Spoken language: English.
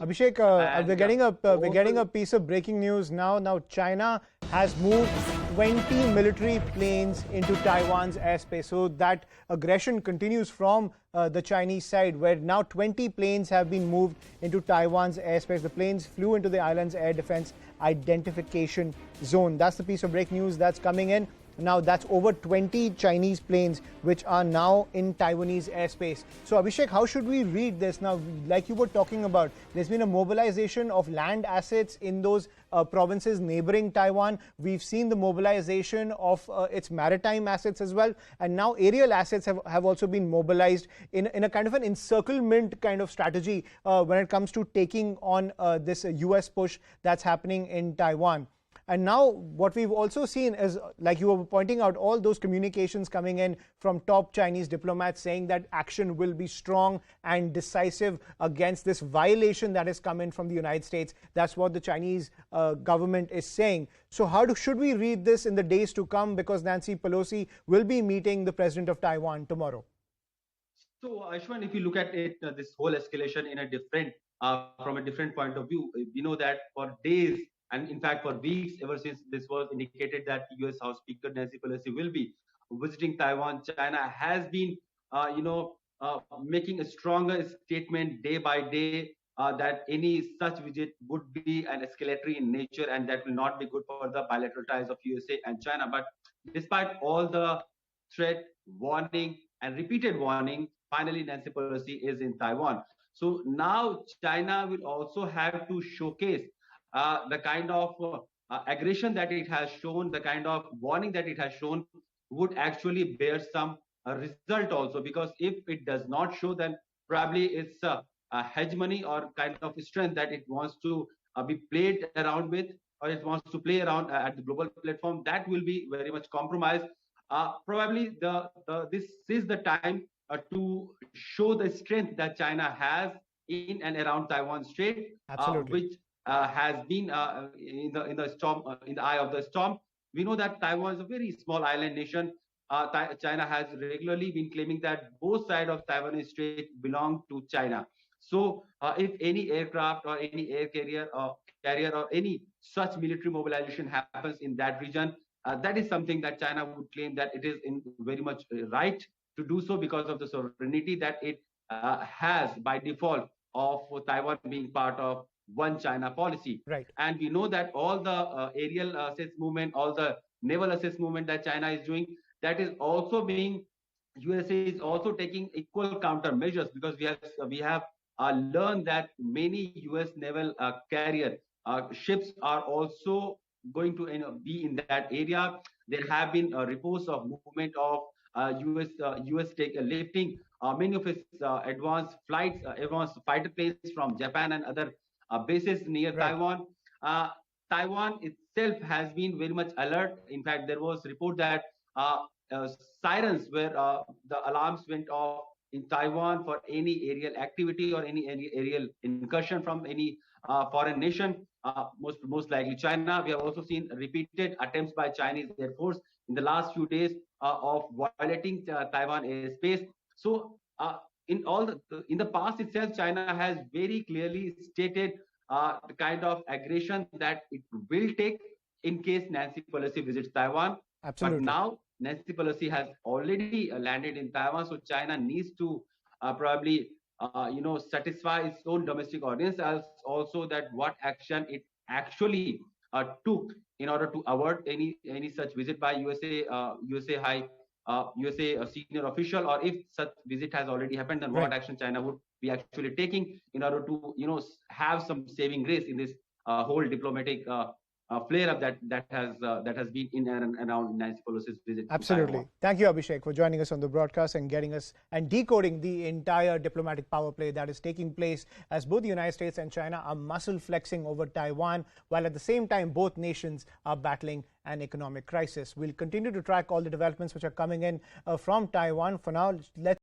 Abhishek, And we're getting a overall, piece of breaking news now. Now China has moved 20 military planes into Taiwan's airspace. So that aggression continues from the Chinese side, where now 20 planes have been moved into Taiwan's airspace. The planes flew into the island's air defense identification zone. That's the piece of breaking news that's coming in. Now, that's over 20 Chinese planes which are now in Taiwanese airspace. So, Abhishek, how should we read this? Now, like you were talking about, there's been a mobilization of land assets in those provinces neighboring Taiwan. We've seen the mobilization of its maritime assets as well. And now aerial assets have also been mobilized in a kind of an encirclement kind of strategy when it comes to taking on this US push that's happening in Taiwan. And now what we've also seen is, like you were pointing out, all those communications coming in from top Chinese diplomats saying that action will be strong and decisive against this violation that has come in from the United States. That's what the Chinese government is saying. So should we read this in the days to come, because Nancy Pelosi will be meeting the president of Taiwan tomorrow? so Ashwan, if you look at it, this whole escalation in a different, from a different point of view, we know that for days and in fact for weeks, ever since this was indicated that U.S. House Speaker Nancy Pelosi will be visiting Taiwan, China has been, making a stronger statement day by day that any such visit would be an escalatory in nature and that will not be good for the bilateral ties of USA and China. But despite all the threat, warning, and repeated warning, finally Nancy Pelosi is in Taiwan. So now China will also have to showcase the kind of aggression that it has shown, the kind of warning that it has shown would actually bear some result also. Because if it does not show, then probably it's a hegemony or kind of strength that it wants to be played around with, or it wants to play around at the global platform, that will be very much compromised. Probably this is the time to show the strength that China has in and around Taiwan Strait, Absolutely. which has been in the storm, in the eye of the storm. We know that Taiwan is a very small island nation. China has regularly been claiming that both sides of Taiwan Strait belong to China. So, if any aircraft or any air carrier or any such military mobilization happens in that region, that is something that China would claim that it is in very much right to do so because of the sovereignty that it has by default of Taiwan being part of one China policy. Right. And we know that all the aerial assets movement, all the naval assets movement that China is doing, that is also being, USA is also taking equal countermeasures, because we have learned that many US naval carrier ships are also going to be in that area. There have been reports of movement of US lifting many of its advanced fighter planes from Japan and other bases near Right. Taiwan. Uh, Taiwan itself has been very much alert. In fact, there was report that uh, uh, sirens where the alarms went off in Taiwan for any aerial activity or any aerial incursion from any foreign nation, most likely China. We have also seen repeated attempts by Chinese Air Force in the last few days of violating Taiwan airspace. So in the past itself, China has very clearly stated the kind of aggression that it will take in case Nancy Pelosi visits Taiwan. But Absolutely. now Nancy Pelosi has already landed in Taiwan, so China needs to probably satisfy its own domestic audience, as also that what action it actually took in order to avert any such visit by USA senior official, or if such visit has already happened, then what Right. action China would be actually taking in order to have some saving grace in this whole diplomatic flare up that has been in and around Nancy Pelosi's visit to Absolutely. Taiwan. Thank you, Abhishek, for joining us on the broadcast and getting us and decoding the entire diplomatic power play that is taking place as both the United States and China are muscle flexing over Taiwan, while at the same time both nations are battling an economic crisis. We'll continue to track all the developments which are coming in from Taiwan. For now, let's